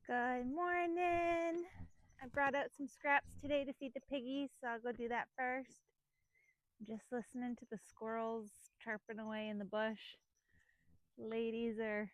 Good morning. I brought out some scraps today to feed the piggies, so I'll go do that first. Just listening to the squirrels chirping away in the bush. Ladies are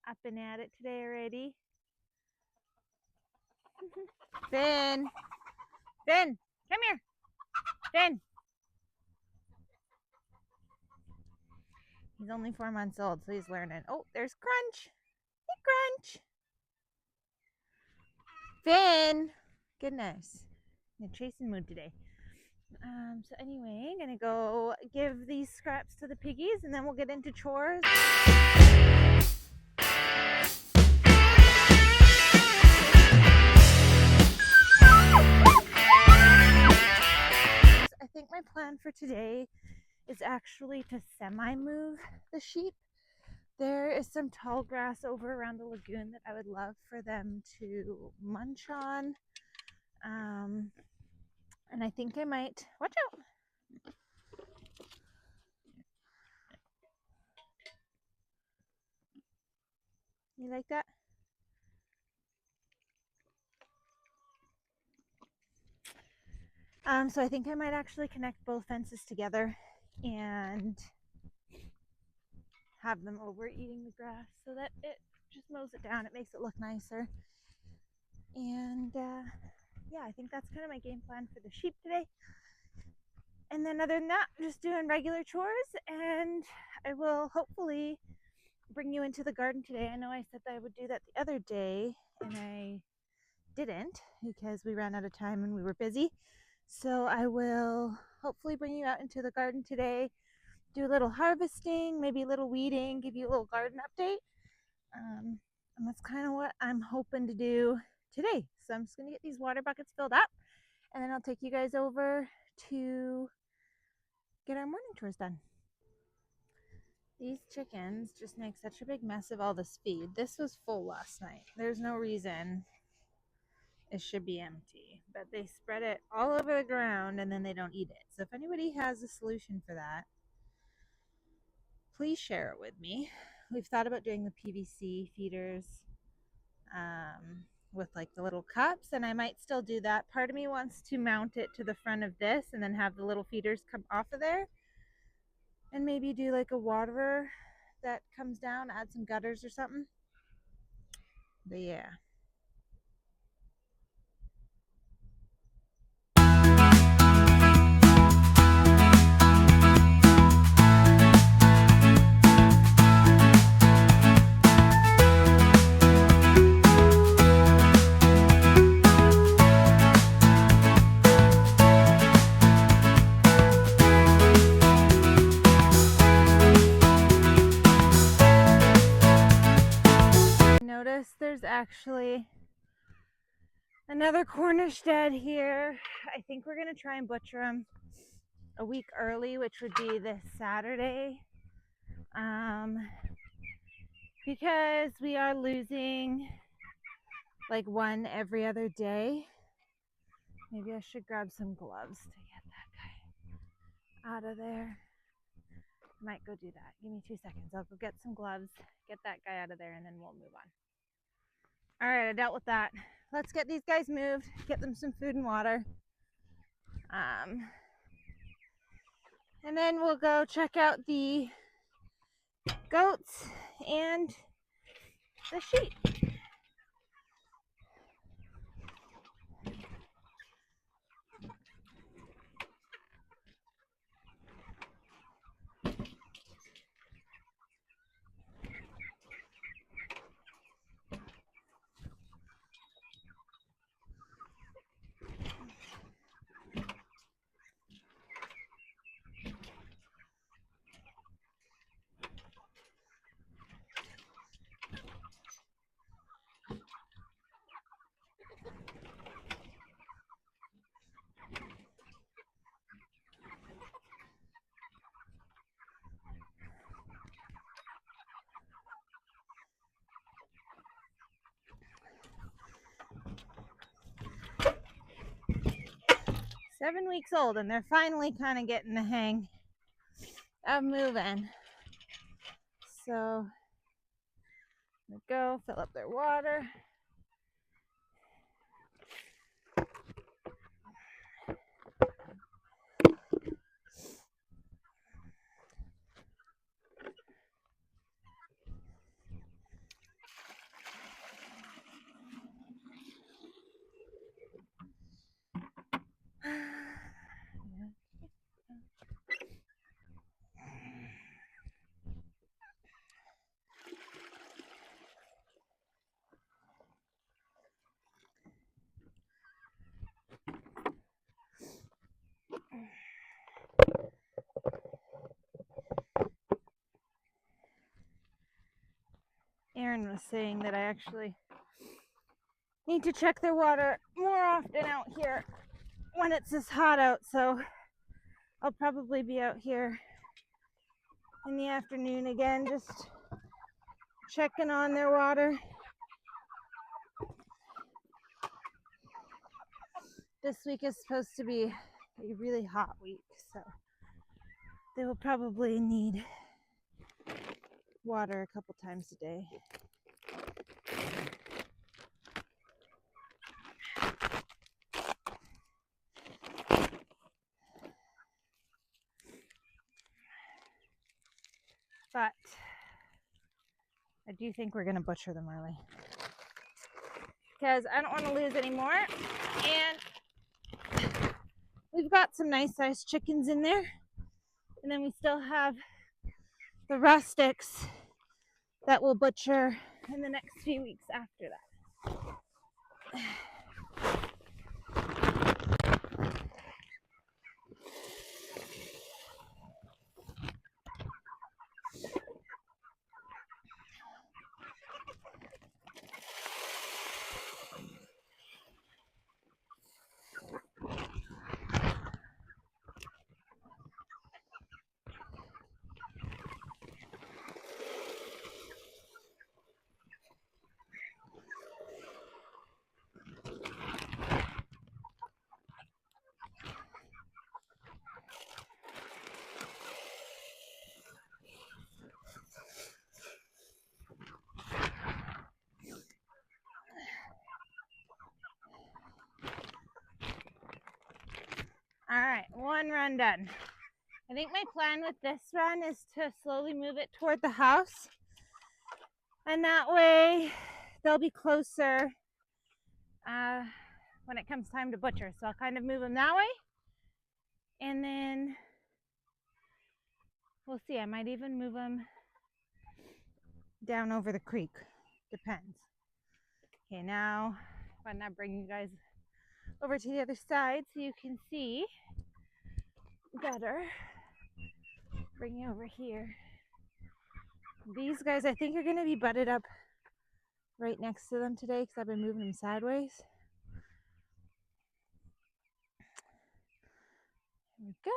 up and at it today already. Finn! Finn! Come here! Finn! He's only 4 months old, so he's learning. Oh, there's Crunch! Hey, Crunch! Finn! Goodness. In a chasing mood today. So anyway, I'm gonna go give these scraps to the piggies and then we'll get into chores. I think my plan for today is actually to semi-move the sheep. There is some tall grass over around the lagoon that I would love for them to munch on. And I think I might, watch out. You like that? So I think I might actually connect both fences together and have them over eating the grass so that it just mows it down. It makes it look nicer. And yeah, I think that's kind of my game plan for the sheep today. And then other than that, just doing regular chores, and I will hopefully bring you into the garden today. I know I said that I would do that the other day, and I didn't because we ran out of time and we were busy. So I will hopefully bring you out into the garden today, do a little harvesting, maybe a little weeding, give you a little garden update. And that's kind of what I'm hoping to do today. So I'm just going to get these water buckets filled up, and then I'll take you guys over to get our morning chores done. These chickens just make such a big mess of all this feed. This was full last night. There's no reason it should be empty, but they spread it all over the ground and then they don't eat it. So if anybody has a solution for that, please share it with me. We've thought about doing the PVC feeders with like the little cups, and I might still do that. Part of me wants to mount it to the front of this and then have the little feeders come off of there, and maybe do like a waterer that comes down, add some gutters or something. But yeah. 'Cause notice there's actually another Cornish dead here. I think we're gonna try and butcher them a week early, which would be this Saturday, because we are losing like one every other day. Maybe I should grab some gloves to get that guy out of there. I might go do that. Give me 2 seconds. I'll go get some gloves, get that guy out of there, and then we'll move on. All right, I dealt with that. Let's get these guys moved, get them some food and water. And then we'll go check out the goats and the sheep. 7 weeks old, and they're finally kind of getting the hang of moving. So, go fill up their water. was saying that I actually need to check their water more often out here when it's this hot out. So I'll probably be out here in the afternoon again, just checking on their water. This week is supposed to be a really hot week, so they will probably need water a couple times a day. But I do think we're going to butcher them early, because I don't want to lose any more. And we've got some nice sized chickens in there. And then we still have the rustics that we'll butcher in the next few weeks after that. All right, one run done. I think my plan with this run is to slowly move it toward the house, and that way they'll be closer when it comes time to butcher. So I'll kind of move them that way, and then we'll see. I might even move them down over the creek. Depends. Okay, now why don't I bring you guys over to the other side so you can see better. Bring you over here. These guys, I think, are going to be butted up right next to them today because I've been moving them sideways. Here we go.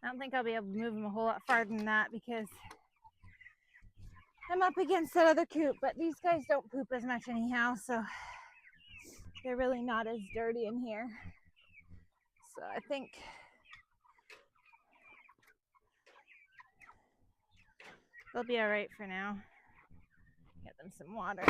I don't think I'll be able to move them a whole lot farther than that because I'm up against that other coop, but these guys don't poop as much anyhow, so they're really not as dirty in here. So I think they'll be all right for now. Get them some water.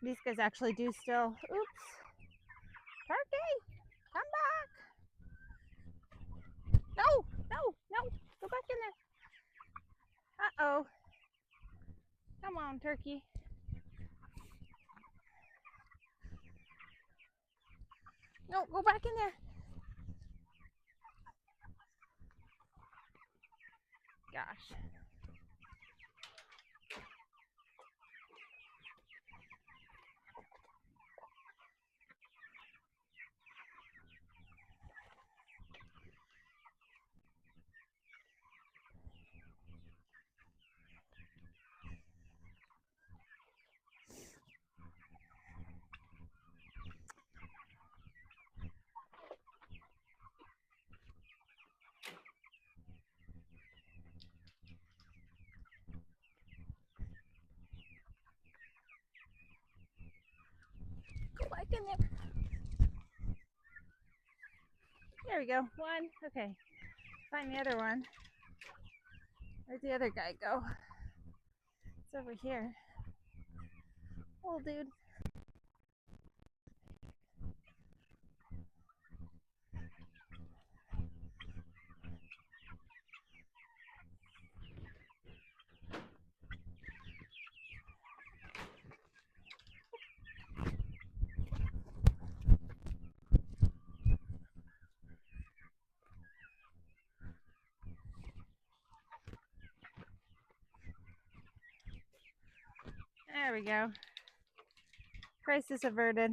These guys actually do still, oops, Turkey, come back. No, go back in there. Uh-oh. Come on, Turkey. No, go back in there. Gosh. Get in there. There we go. One. Okay. Find the other one. Where'd the other guy go? It's over here. Oh, dude. There we go. Crisis averted.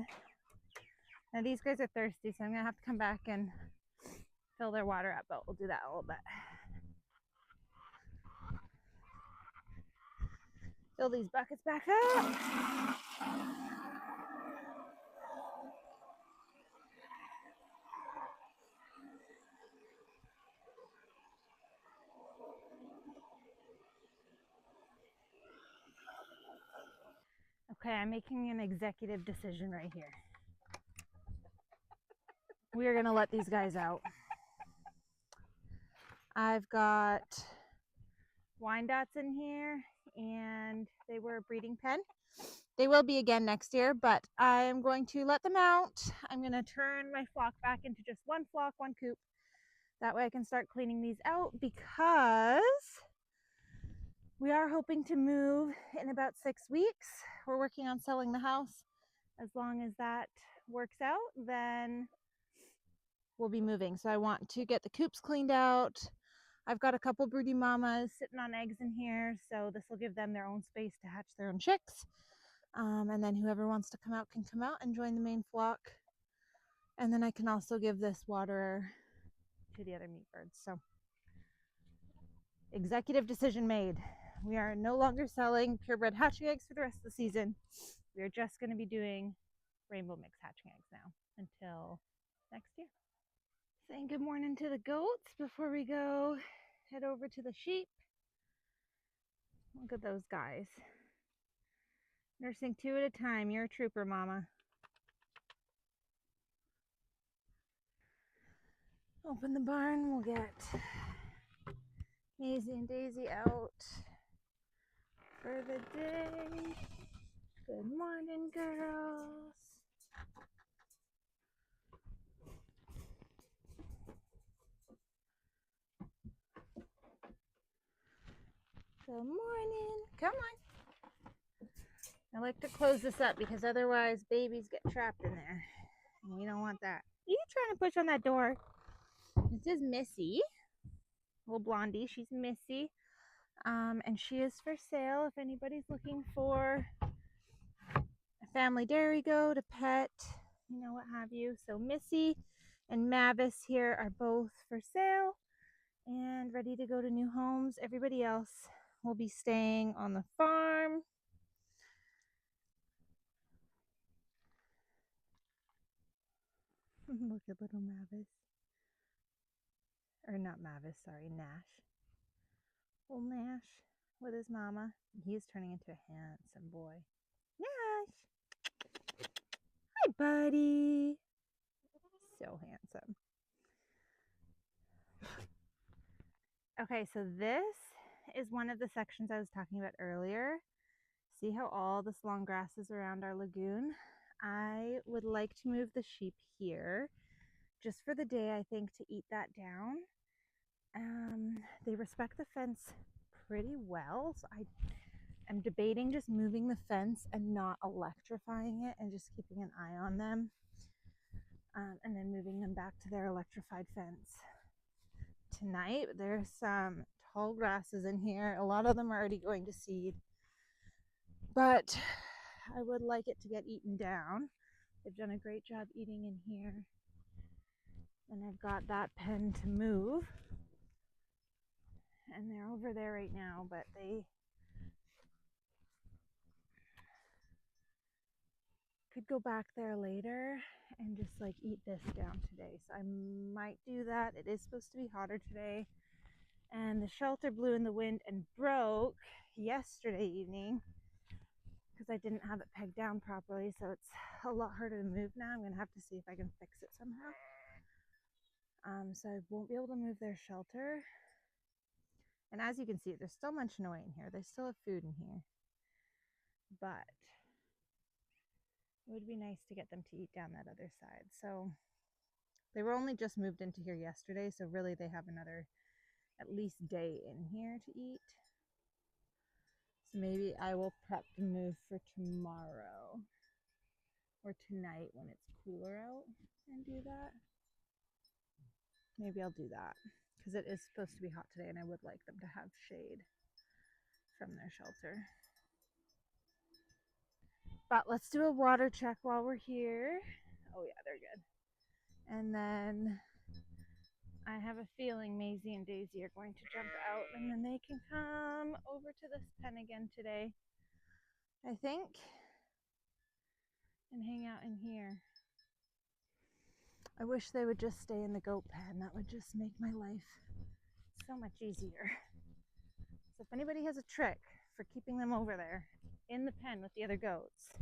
Now these guys are thirsty, so I'm gonna have to come back and fill their water up, but we'll do that a little bit. Fill these buckets back up. Okay, I'm making an executive decision right here. We are gonna let these guys out. I've got Wyandottes in here, and they were a breeding pen. They will be again next year, but I'm going to let them out. I'm gonna turn my flock back into just one flock, one coop. That way I can start cleaning these out, because we are hoping to move in about 6 weeks. We're working on selling the house. As long as that works out, then we'll be moving. So I want to get the coops cleaned out. I've got a couple broody mamas sitting on eggs in here, so this will give them their own space to hatch their own chicks. And then whoever wants to come out can come out and join the main flock. And then I can also give this water to the other meat birds. So executive decision made. We are no longer selling purebred hatching eggs for the rest of the season. We are just going to be doing rainbow mix hatching eggs now until next year. Saying good morning to the goats before we go head over to the sheep. Look at those guys. Nursing 2 at a time. You're a trooper, mama. Open the barn. We'll get Maisie and Daisy out for the day. Good morning, girls. Good morning. Come on. I like to close this up because otherwise babies get trapped in there. And we don't want that. Are you trying to push on that door? This is Missy. Little blondie. She's Missy. And she is for sale if anybody's looking for a family dairy goat, a pet, you know, what have you. So Missy and Mavis here are both for sale and ready to go to new homes. Everybody else will be staying on the farm. Look at little Mavis. Or not Mavis, sorry, Nash. Old Nash with his mama. He's turning into a handsome boy. Nash! Hi, buddy. So handsome. Okay, so this is one of the sections I was talking about earlier. See how all this long grass is around our lagoon? I would like to move the sheep here just for the day, I think, to eat that down. They respect the fence pretty well, so I am debating just moving the fence and not electrifying it and just keeping an eye on them, and then moving them back to their electrified fence tonight. There's some tall grasses in here. A lot of them are already going to seed, but I would like it to get eaten down. They've done a great job eating in here, and I've got that pen to move, and they're over there right now, but they could go back there later and just like eat this down today. So I might do that. It is supposed to be hotter today, and the shelter blew in the wind and broke yesterday evening. because I didn't have it pegged down properly, so it's a lot harder to move now. I'm going to have to see if I can fix it somehow. So I won't be able to move their shelter. And as you can see, they're still munching away in here. They still have food in here. But it would be nice to get them to eat down that other side. So they were only just moved into here yesterday, so really they have another at least day in here to eat. So maybe I will prep the move for tomorrow or tonight when it's cooler out and do that. Maybe I'll do that because it is supposed to be hot today and I would like them to have shade from their shelter. But let's do a water check while we're here. Oh yeah, they're good. And then I have a feeling Maisie and Daisy are going to jump out and then they can come over to this pen again today, I think, and hang out in here. I wish they would just stay in the goat pen. That would just make my life so much easier. So if anybody has a trick for keeping them over there in the pen with the other goats,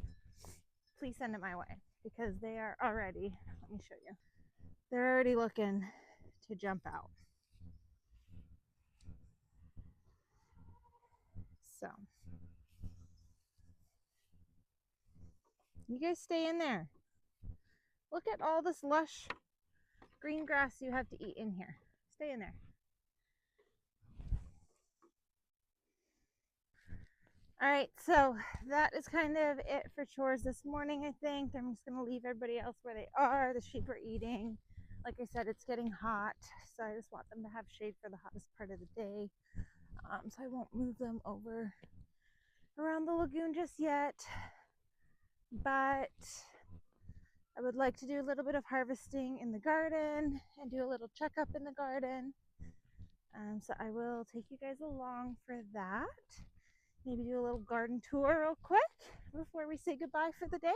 please send it my way because they are already, let me show you, they're already looking to jump out. So you guys stay in there. Look at all this lush green grass you have to eat in here. Stay in there. All right, so that is kind of it for chores this morning, I think. I'm just going to leave everybody else where they are. The sheep are eating. Like I said, it's getting hot, so I just want them to have shade for the hottest part of the day. So I won't move them over around the lagoon just yet. But I would like to do a little bit of harvesting in the garden and do a little checkup in the garden. So I will take you guys along for that. Maybe do a little garden tour real quick before we say goodbye for the day.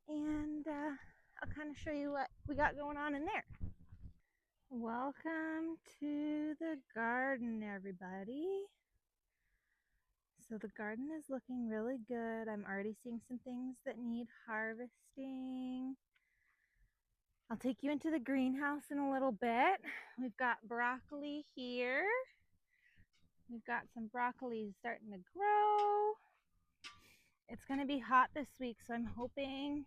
And I'll kind of show you what we got going on in there. Welcome to the garden, everybody. So the garden is looking really good. I'm already seeing some things that need harvesting. I'll take you into the greenhouse in a little bit. We've got broccoli here. We've got some broccoli starting to grow. It's going to be hot this week, so I'm hoping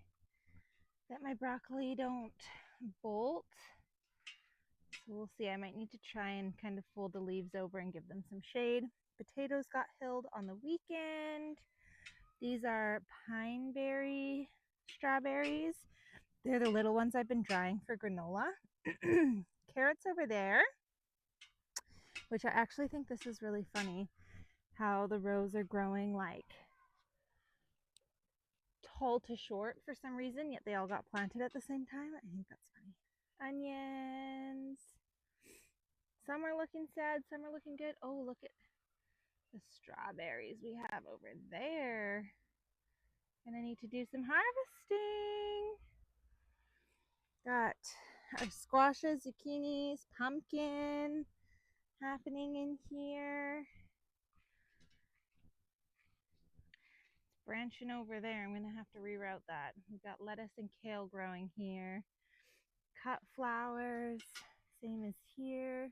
that my broccoli don't bolt. So we'll see. I might need to try and kind of fold the leaves over and give them some shade. Potatoes got hilled on the weekend. These are pine berry strawberries. They're the little ones I've been drying for granola. Carrots over there, which I actually think this is really funny, how the rows are growing like tall to short for some reason, yet they all got planted at the same time. I think that's funny. Onions. Some are looking sad, some are looking good. Oh, look at the strawberries we have over there. Gonna need to do some harvesting. Got our squashes, zucchinis, pumpkin happening in here. It's branching over there. I'm gonna have to reroute that. We've got lettuce and kale growing here. Cut flowers, same as here.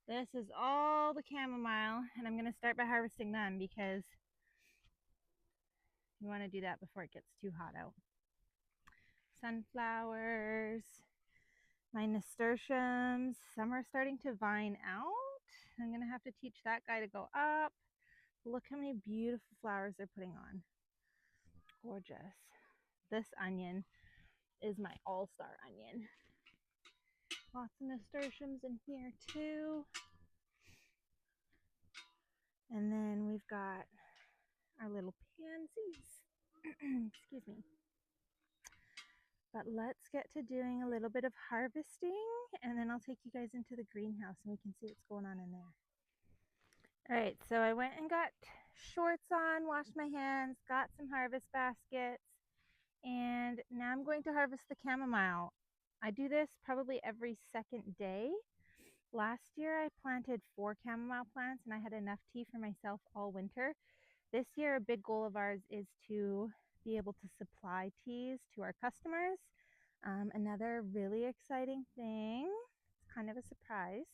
This is all the chamomile, and I'm gonna start by harvesting them because you want to do that before it gets too hot out. Sunflowers, my nasturtiums, some are starting to vine out. I'm gonna have to teach that guy to go up. Look how many beautiful flowers they're putting on. Gorgeous. This onion is my all-star onion. Lots of nasturtiums in here too. And then we've got our little pansies. Excuse me. But let's get to doing a little bit of harvesting, and then I'll take you guys into the greenhouse and we can see what's going on in there. All right, so I went and got shorts on, washed my hands, got some harvest baskets, and now I'm going to harvest the chamomile. I do this probably every second day. Last year I planted 4 chamomile plants and I had enough tea for myself all winter. This year, a big goal of ours is to be able to supply teas to our customers. Another really exciting thing, it's kind of a surprise,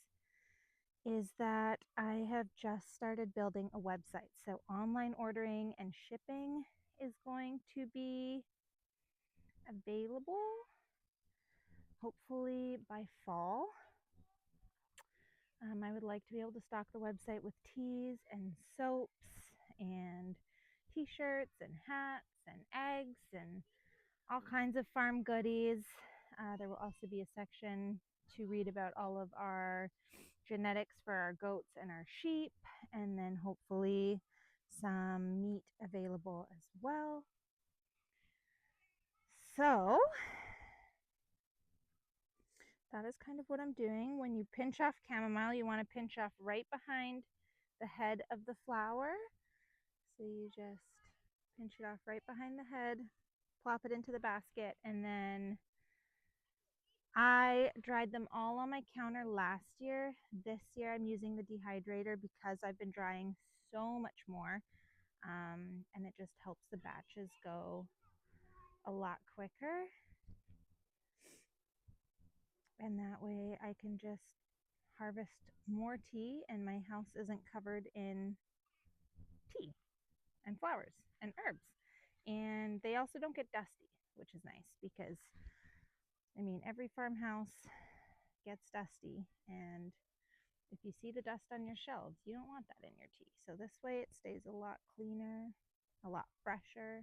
is that I have just started building a website. So online ordering and shipping is going to be available hopefully by fall. I would like to be able to stock the website with teas and soaps and t-shirts and hats and eggs and all kinds of farm goodies. There will also be a section to read about all of our genetics for our goats and our sheep, and then hopefully some meat available as well. So that is kind of what I'm doing. When you pinch off chamomile, you want to pinch off right behind the head of the flower. So you just pinch it off right behind the head, plop it into the basket, and then I dried them all on my counter last year. This year I'm using the dehydrator because I've been drying so much more, and it just helps the batches go a lot quicker. And that way I can just harvest more tea and my house isn't covered in tea and flowers and herbs. And they also don't get dusty, which is nice because, I mean, every farmhouse gets dusty, and if you see the dust on your shelves, you don't want that in your tea. So this way it stays a lot cleaner, a lot fresher.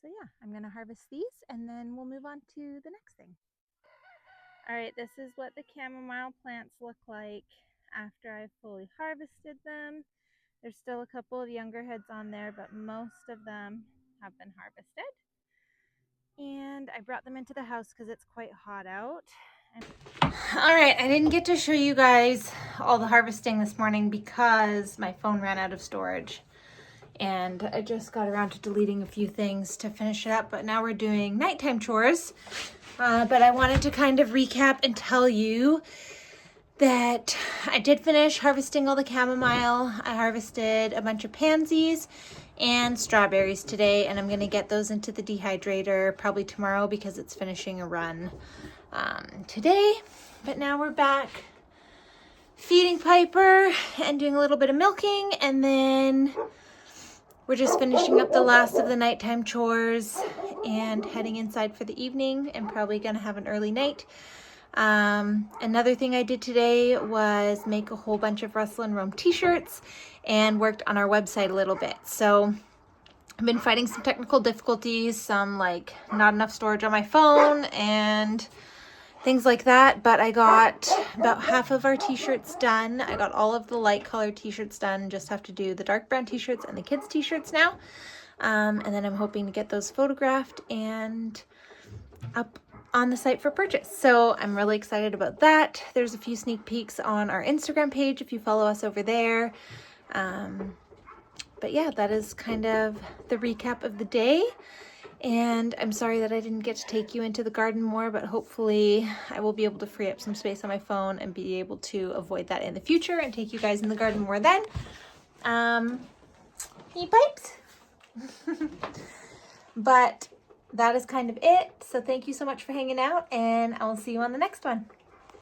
So yeah, I'm going to harvest these and then we'll move on to the next thing. All right, this is what the chamomile plants look like after I've fully harvested them. There's still a couple of younger heads on there, but most of them have been harvested. And I brought them into the house because it's quite hot out. All right, I didn't get to show you guys all the harvesting this morning because my phone ran out of storage. And I just got around to deleting a few things to finish it up, but now we're doing nighttime chores. But I wanted to kind of recap and tell you that I did finish harvesting all the chamomile. I harvested a bunch of pansies and strawberries today, and I'm gonna get those into the dehydrator probably tomorrow because it's finishing a run today. But now we're back feeding Piper and doing a little bit of milking, and then we're just finishing up the last of the nighttime chores and heading inside for the evening and probably gonna have an early night. Another thing I did today was make a whole bunch of Rustle and Roam t-shirts and worked on our website a little bit. So I've been fighting some technical difficulties, some like not enough storage on my phone and things like that, but I got about half of our t-shirts done. I got all of the light colored t-shirts done, just have to do the dark brown t-shirts and the kids t-shirts now. And then I'm hoping to get those photographed and up on the site for purchase. So I'm really excited about that. There's a few sneak peeks on our Instagram page if you follow us over there. But yeah, that is kind of the recap of the day. And I'm sorry that I didn't get to take you into the garden more, but hopefully I will be able to free up some space on my phone and be able to avoid that in the future and take you guys in the garden more then. Any pipes? But that is kind of it. So thank you so much for hanging out, and I'll see you on the next one.